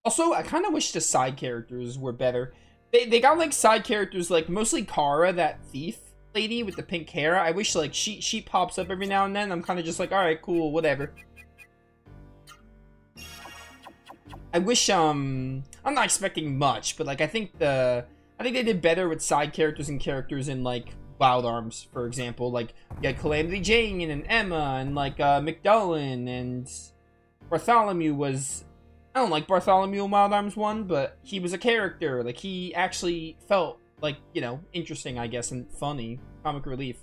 Also, I kind of wish the side characters were better. They got like side characters like mostly Kara, that thief lady with the pink hair. I wish like she pops up every now and then. I'm kind of just like, all right, cool, whatever. I wish I'm not expecting much, but like I think they did better with side characters and characters in like Wild Arms, for example. Like you had Calamity Jane and Emma and like McDullen and Bartholomew was. I don't like Bartholomew in Wild Arms 1, but he was a character. Like, he actually felt, like, you know, interesting, I guess, and funny. Comic relief.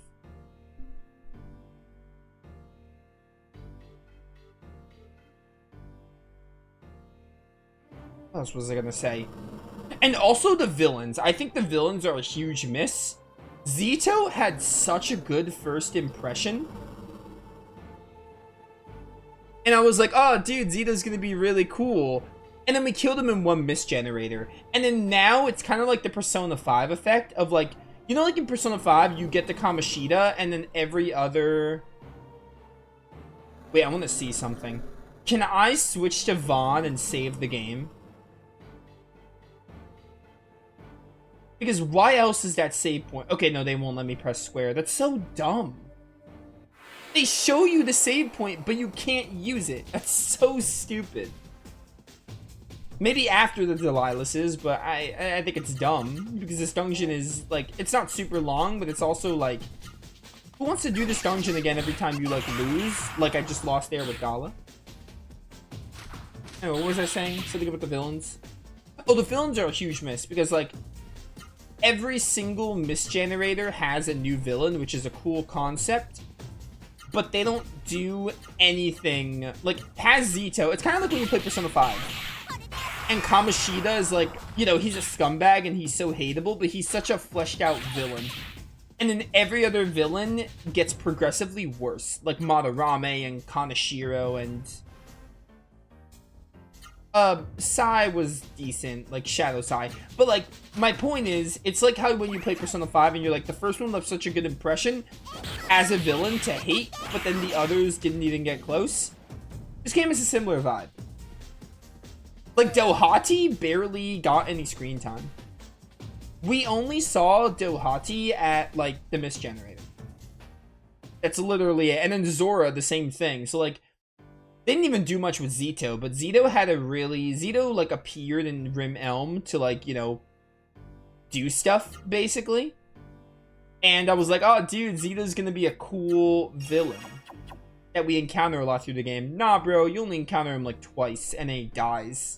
What else was I gonna say? And also the villains. I think the villains are a huge miss. Zito had such a good first impression. And I was like, oh, dude, Zito's gonna be really cool. And then we killed him in one misgenerator. And then now it's kind of like the Persona 5 effect of like, you know, like in Persona 5, you get the Kamoshida and then every other... Wait, I want to see something. Can I switch to Vaughn and save the game? Because why else is that save point? Okay, no, they won't let me press square. That's so dumb. They show you the save point, but you can't use it. That's so stupid. Maybe after the Delilias is, but I think it's dumb. Because this dungeon is, like, it's not super long, but it's also, like... Who wants to do this dungeon again every time you, like, lose? Like I just lost there with Gala. Anyway, what was I saying? Something about the villains? Oh, the villains are a huge miss, because, like... Every single misgenerator has a new villain, which is a cool concept. But they don't do anything. Like, has Zito. It's kind of like when you play Persona 5. And Kamoshida is like, you know, he's a scumbag and he's so hateable, but he's such a fleshed out villain. And then every other villain gets progressively worse. Like Madarame and Kaneshiro and... Sai was decent, like Shadow Sai. But like, my point is, it's like how when you play Persona 5 and you're like, the first one left such a good impression as a villain to hate, but then the others didn't even get close. This game is a similar vibe. Like, Dohati barely got any screen time. We only saw Dohati at, like, the Misgenerator. That's literally it. And then Zora, the same thing. So, like, they didn't even do much with Zito, but Zito had a really... Zito, like, appeared in Rim Elm to, like, you know, do stuff, basically. And I was like, oh, dude, Zito's gonna be a cool villain that we encounter a lot through the game. Nah, bro, you only encounter him, like, twice, and then he dies.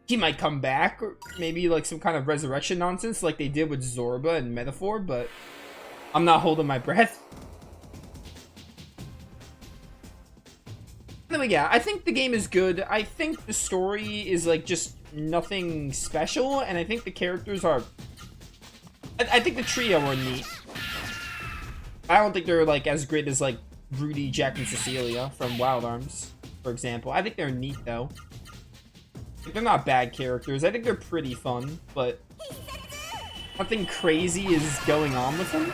He might come back, or maybe, like, some kind of resurrection nonsense like they did with Zorba and Metaphor, but I'm not holding my breath. Anyway, yeah, I think the game is good. I think the story is, like, just nothing special, and I think the characters are... I think the trio are neat. I don't think they're, like, as great as, like, Rudy, Jack, and Cecilia from Wild Arms, for example. I think they're neat, though. Like, they're not bad characters. I think they're pretty fun, but nothing crazy is going on with them.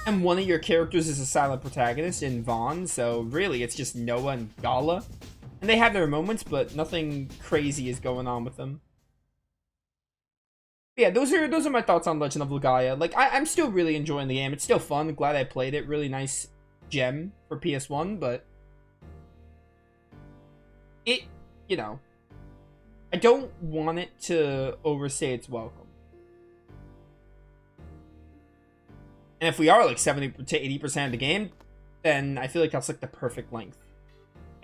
And one of your characters is a silent protagonist in Vaughn, so really it's just Noah and Gala. And they have their moments, but nothing crazy is going on with them. But yeah, those are my thoughts on Legend of Legaia. Like, I'm still really enjoying the game. It's still fun. Glad I played it. Really nice gem for PS1, but it, you know, I don't want it to overstay its welcome. And if we are like 70 to 80% of the game, then I feel like that's like the perfect length.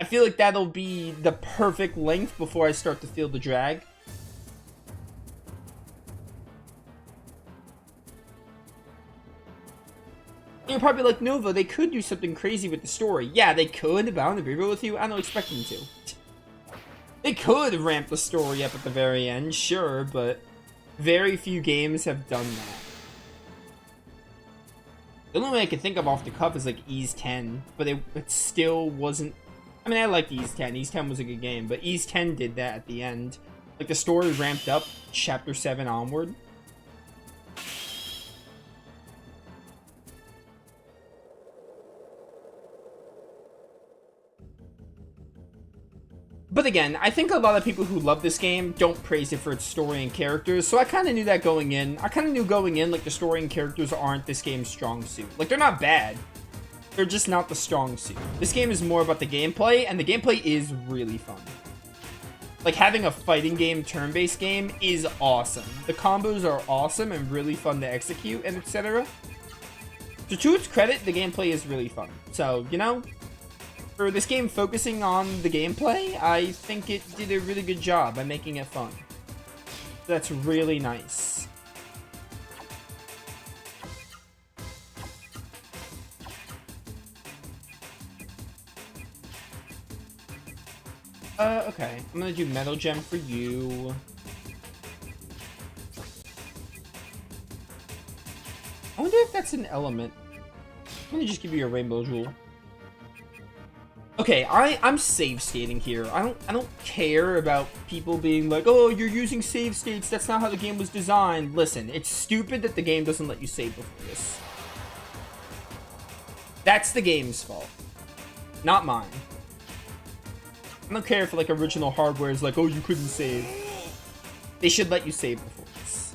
I feel like that'll be the perfect length before I start to feel the drag. And you're probably like, Nova, they could do something crazy with the story. Yeah, they could, but I'm gonna be real with you, I don't expect them to. They could ramp the story up at the very end, sure, but very few games have done that. The only way I can think of off the cuff is like Ease 10, but it still wasn't... I mean, I liked Ease 10. Ease 10 was a good game, but Ease 10 did that at the end. Like, the story ramped up Chapter 7 onward. But again, I think a lot of people who love this game don't praise it for its story and characters, so I kind of knew that going in. I kind of knew going in, like, the story and characters aren't this game's strong suit. Like, they're not bad. They're just not the strong suit. This game is more about the gameplay, and the gameplay is really fun. Like, having a fighting game, turn-based game is awesome. The combos are awesome and really fun to execute, and etc. So to its credit, the gameplay is really fun. So, you know, for this game focusing on the gameplay, I think it did a really good job by making it fun. That's really nice. Okay. I'm gonna do Metal Gem for you. I wonder if that's an element. I'm gonna just give you a Rainbow Jewel. Okay, I'm save stating here. I don't care about people being like, oh, you're using save states. That's not how the game was designed. Listen, it's stupid that the game doesn't let you save before this. That's the game's fault, not mine. I don't care if like original hardware is like, oh, you couldn't save. They should let you save before this.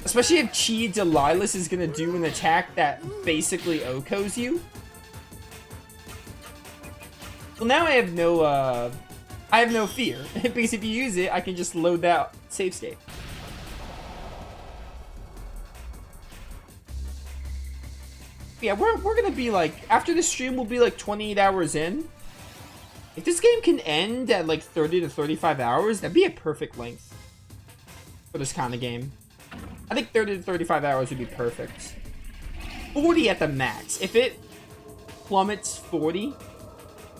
Especially if Chi Delilias is gonna do an attack that basically OHKOs you. Well, now I have no fear, because if you use it, I can just load that save state. Yeah, we're gonna be like, after this stream, we'll be like 28 hours in. If this game can end at like 30 to 35 hours, that'd be a perfect length for this kind of game. I think 30 to 35 hours would be perfect. 40 at the max. If it plummets 40,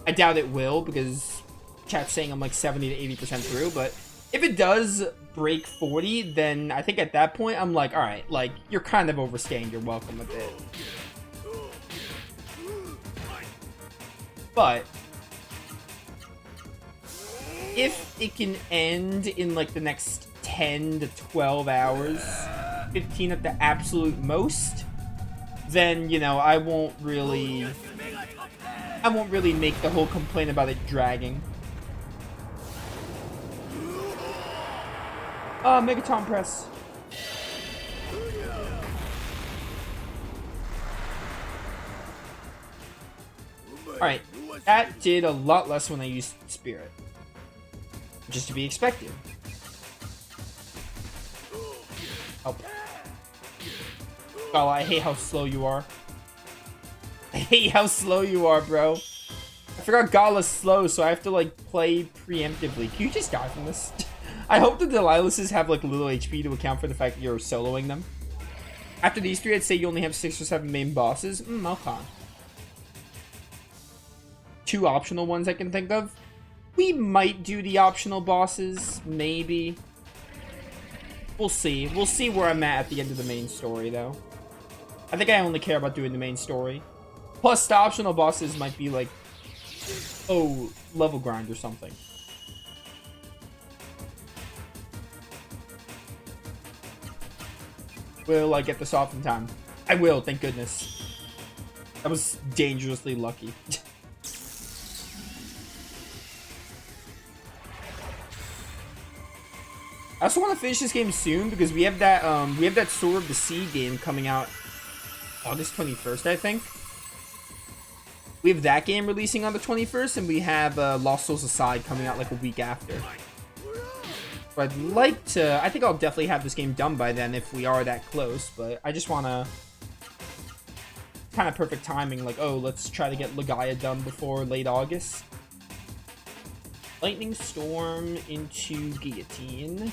I doubt it will, because chat's saying I'm like 70 to 80% through, but if it does break 40, then I think at that point I'm like, alright, like, you're kind of overstaying your welcome a bit. But if it can end in like the next 10 to 12 hours, 15 at the absolute most, then, you know, I won't really make the whole complaint about it dragging. Megaton Press. Alright, that did a lot less when I used Spirit. Just to be expected. Oh. Gala, I hate how slow you are. I hate how slow you are, bro. I forgot Gala's slow, so I have to, like, play preemptively. Can you just die from this? I hope the Delilias have, like, little HP to account for the fact that you're soloing them. After these three, I'd say you only have 6 or 7 main bosses. Okay. 2 optional ones I can think of. We might do the optional bosses, maybe. We'll see. We'll see where I'm at the end of the main story, though. I think I only care about doing the main story. Plus, the optional bosses might be like, oh, level grind or something. Will I get this off in time? I will, thank goodness. That was dangerously lucky. I also want to finish this game soon because we have that Sword of the Sea game coming out August 21st, I think. We have that game releasing on the 21st, and we have Lost Souls Aside coming out like a week after. So I'd like to... I think I'll definitely have this game done by then if we are that close, but I just want to... Kind of perfect timing, like, oh, let's try to get Legaia done before late August. Lightning Storm into Guillotine.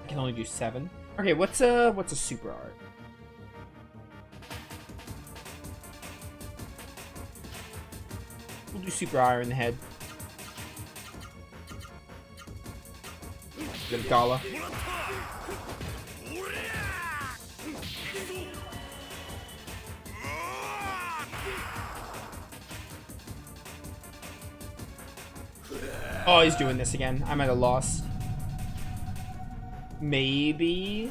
I can only do 7. Okay, what's a super art? We'll do super art in the head. Get Gala. Oh, he's doing this again. I'm at a loss. Maybe.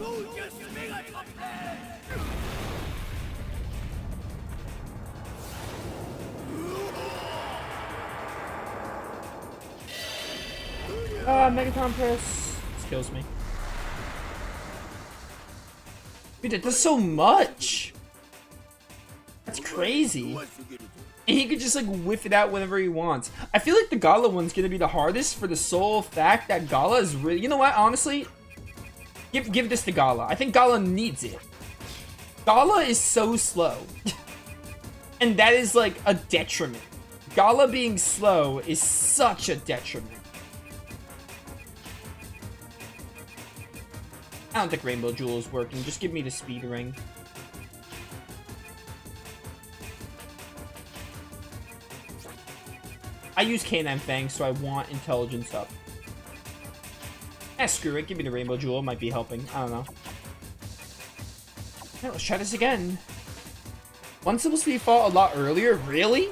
Megaton press. This kills me. Dude, that does so much. That's crazy. And he could just like whiff it out whenever he wants. I feel like the Gala one's gonna be the hardest for the sole fact that Gala is really, you know what, honestly? Give this to Gala. I think Gala needs it. Gala is so slow. And that is like a detriment. Gala being slow is such a detriment. I don't think Rainbow Jewel is working. Just give me the speed ring. I use Canine Fangs, so I want intelligence up. Screw it. Give me the Rainbow Jewel. Might be helping. I don't know. Yeah, let's try this again. One's supposed to be fought a lot earlier. Really?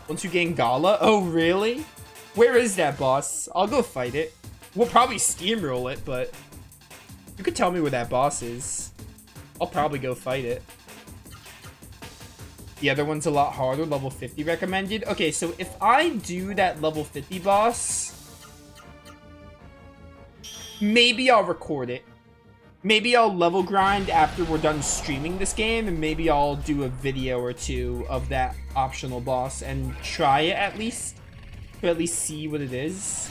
Once you gain Gala? Oh, really? Where is that boss? I'll go fight it. We'll probably steamroll it, but you could tell me where that boss is. I'll probably go fight it. The other one's a lot harder. Level 50 recommended. Okay, so if I do that level 50 boss, maybe I'll record it. Maybe I'll level grind after we're done streaming this game, and maybe I'll do a video or two of that optional boss and try it at least. To at least see what it is.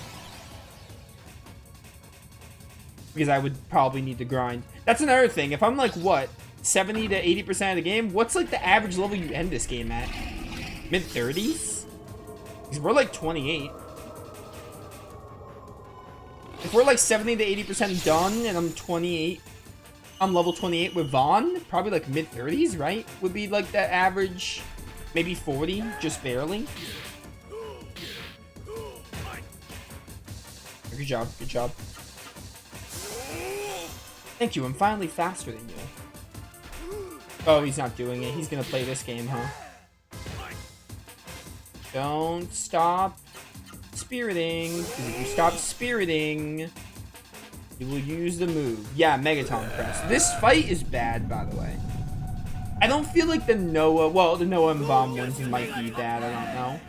Because I would probably need to grind. That's another thing. If I'm like, what, 70 to 80% of the game, what's like the average level you end this game at? Mid-30s? Because we're like 28. If we're like 70 to 80% done and I'm 28, I'm level 28 with Vaughn, probably like mid-30s, right? Would be like the average, maybe 40, just barely. Good job, good job. Thank you, I'm finally faster than you. Oh, he's not doing it. He's gonna play this game, huh? Don't stop spiriting, because if you stop spiriting, you will use the move. Yeah, Megaton press. This fight is bad, by the way. I don't feel like the Noah, well, the Noah and Bomb ones might be bad, I don't know.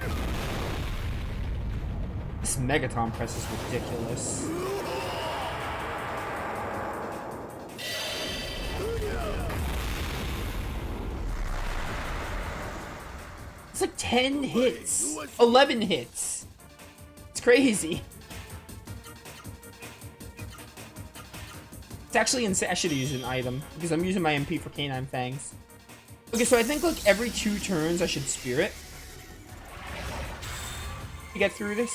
This Megaton press is ridiculous. It's like 10 hits, 11 hits. It's crazy. It's actually insane. I should have used an item because I'm using my MP for Canine Fangs. Okay, so I think like every 2 turns I should Spirit to get through this.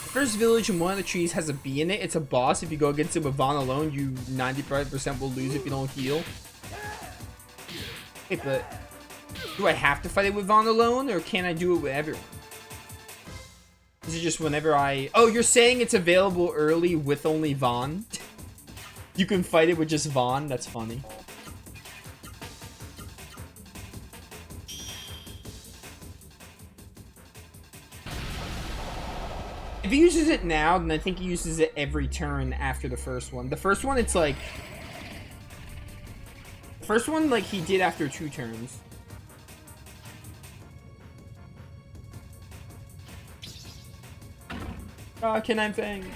First village in one of the trees has a bee in it. It's a boss. If you go against it with Vaughn alone, you 95% will lose if you don't heal. Hey, but do I have to fight it with Vaughn alone, or can I do it with everyone? Is it just whenever I... Oh, you're saying it's available early with only Vaughn? You can fight it with just Vaughn? That's funny. If he uses it now, then I think he uses it every turn after the first one. The first one, it's like... The first one, like, he did after 2 turns. Ah, Canine Fangs.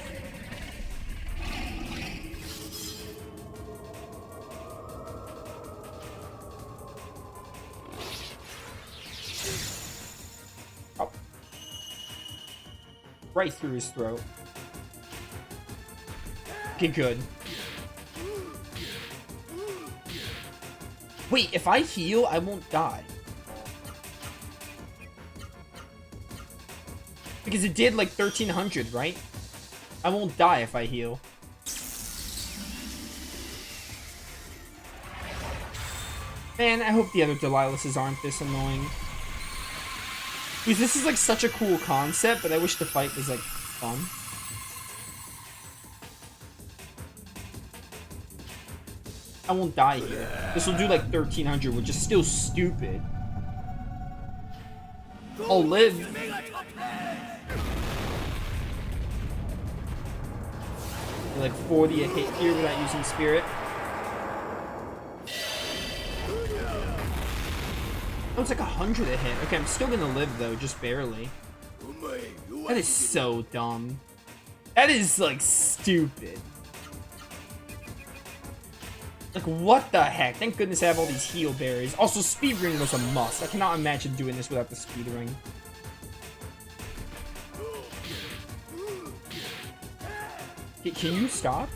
Oh. Right through his throat. Okay, good. Wait, if I heal, I won't die. Because it did like 1300, right? I won't die if I heal. Man, I hope the other Delilias aren't this annoying. Because this is like such a cool concept, but I wish the fight was like fun. I won't die here. This will do like 1300, which is still stupid. I'll live. Like 40 a hit here without using Spirit. Oh, it's like 100 a hit. Okay, I'm still gonna live though, just barely. That is so dumb. That is like stupid. Like what the heck? Thank goodness I have all these heal berries. Also, speed ring was a must. I cannot imagine doing this without the speed ring. Can you stop?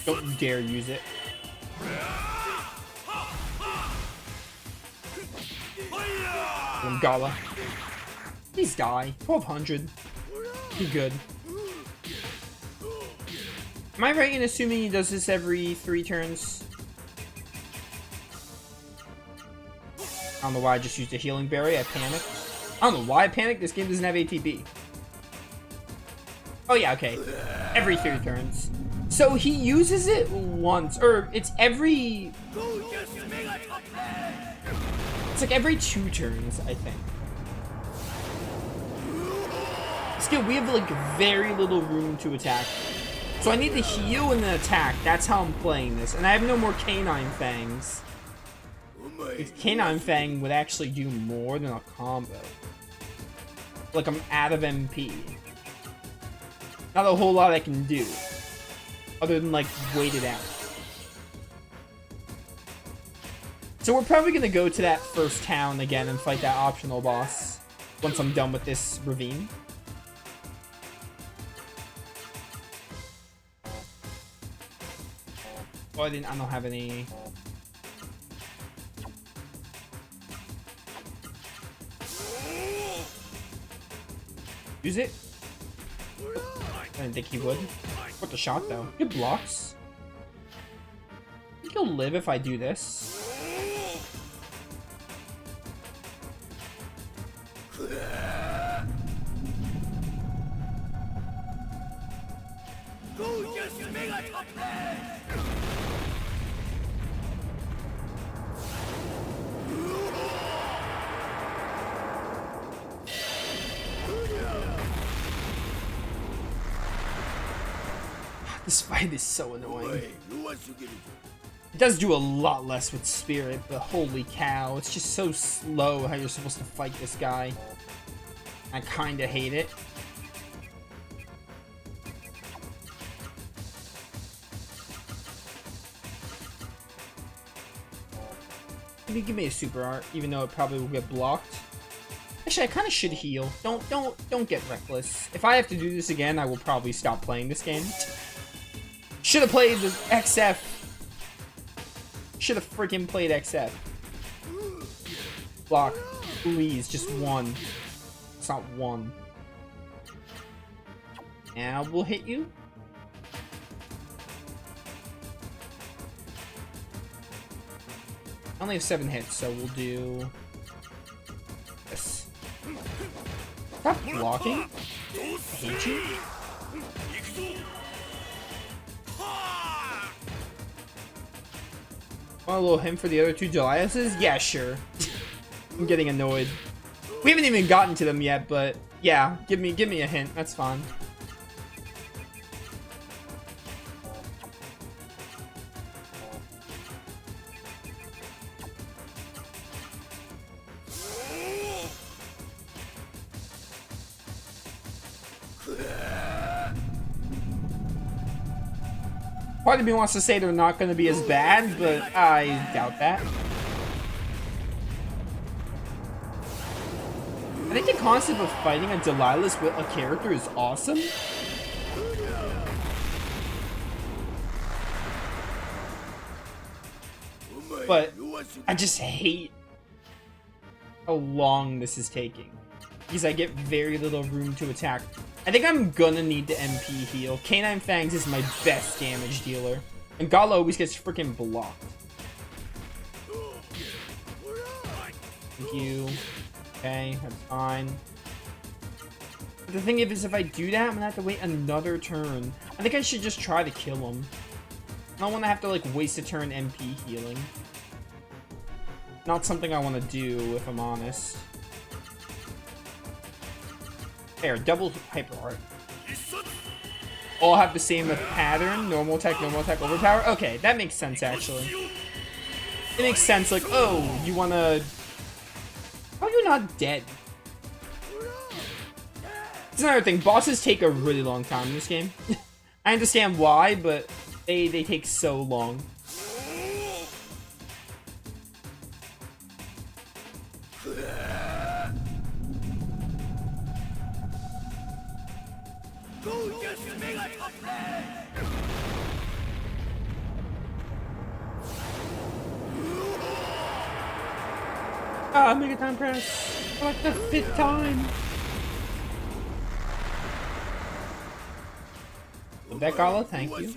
Don't dare use it. Gala. Please die. 1200. Be good. Am I right in assuming he does this every 3 turns? I don't know why I just used a healing berry. I panicked. I don't know why I panicked. This game doesn't have ATB. Oh yeah, okay. Every 3 turns. So he uses it once, or it's every... It's like every 2 turns, I think. Skill, we have like very little room to attack. So I need to heal and then attack. That's how I'm playing this. And I have no more Canine Fangs. Canine Fang would actually do more than a combo. Like, I'm out of MP. Not a whole lot I can do. Other than, like, wait it out. So we're probably going to go to that first town again and fight that optional boss. Once I'm done with this ravine. Oh, I don't have any... Use it? I didn't think he would. What the shot though? Good blocks. I think he'll live if I do this. This fight is so annoying. It does do a lot less with Spirit, but holy cow, it's just so slow how you're supposed to fight this guy. I kinda hate it. Maybe give me a super art, even though it probably will get blocked. Actually, I kind of should heal. Don't get reckless. If I have to do this again, I will probably stop playing this game. Should have played the XF. Should have freaking played XF. Block. Please, just one. It's not one. Now we'll hit you. I only have 7 hits, so we'll do this. Stop blocking. I hate you. Want a little hint for the other 2 Delilias? Yeah, sure. I'm getting annoyed. We haven't even gotten to them yet, but yeah, give me a hint. That's fine. Part of me wants to say they're not going to be as bad, but I doubt that. I think the concept of fighting a Delilias with a character is awesome. But I just hate how long this is taking. Because I get very little room to attack. I think I'm gonna need to MP heal. Canine Fangs is my best damage dealer. And Gala always gets freaking blocked. Thank you. Okay, that's fine. But the thing is, if I do that, I'm gonna have to wait another turn. I think I should just try to kill him. I don't want to have to, like, waste a turn MP healing. Not something I want to do, if I'm honest. Fair, double hyper art. All have the same pattern, normal attack, overpower. Okay, that makes sense actually. It makes sense, like, oh, you wanna... How are you not dead? It's another thing, bosses take a really long time in this game. I understand why, but they take so long. Ah, Mega Time Press! For like the 5th time! Love that Gala, thank you.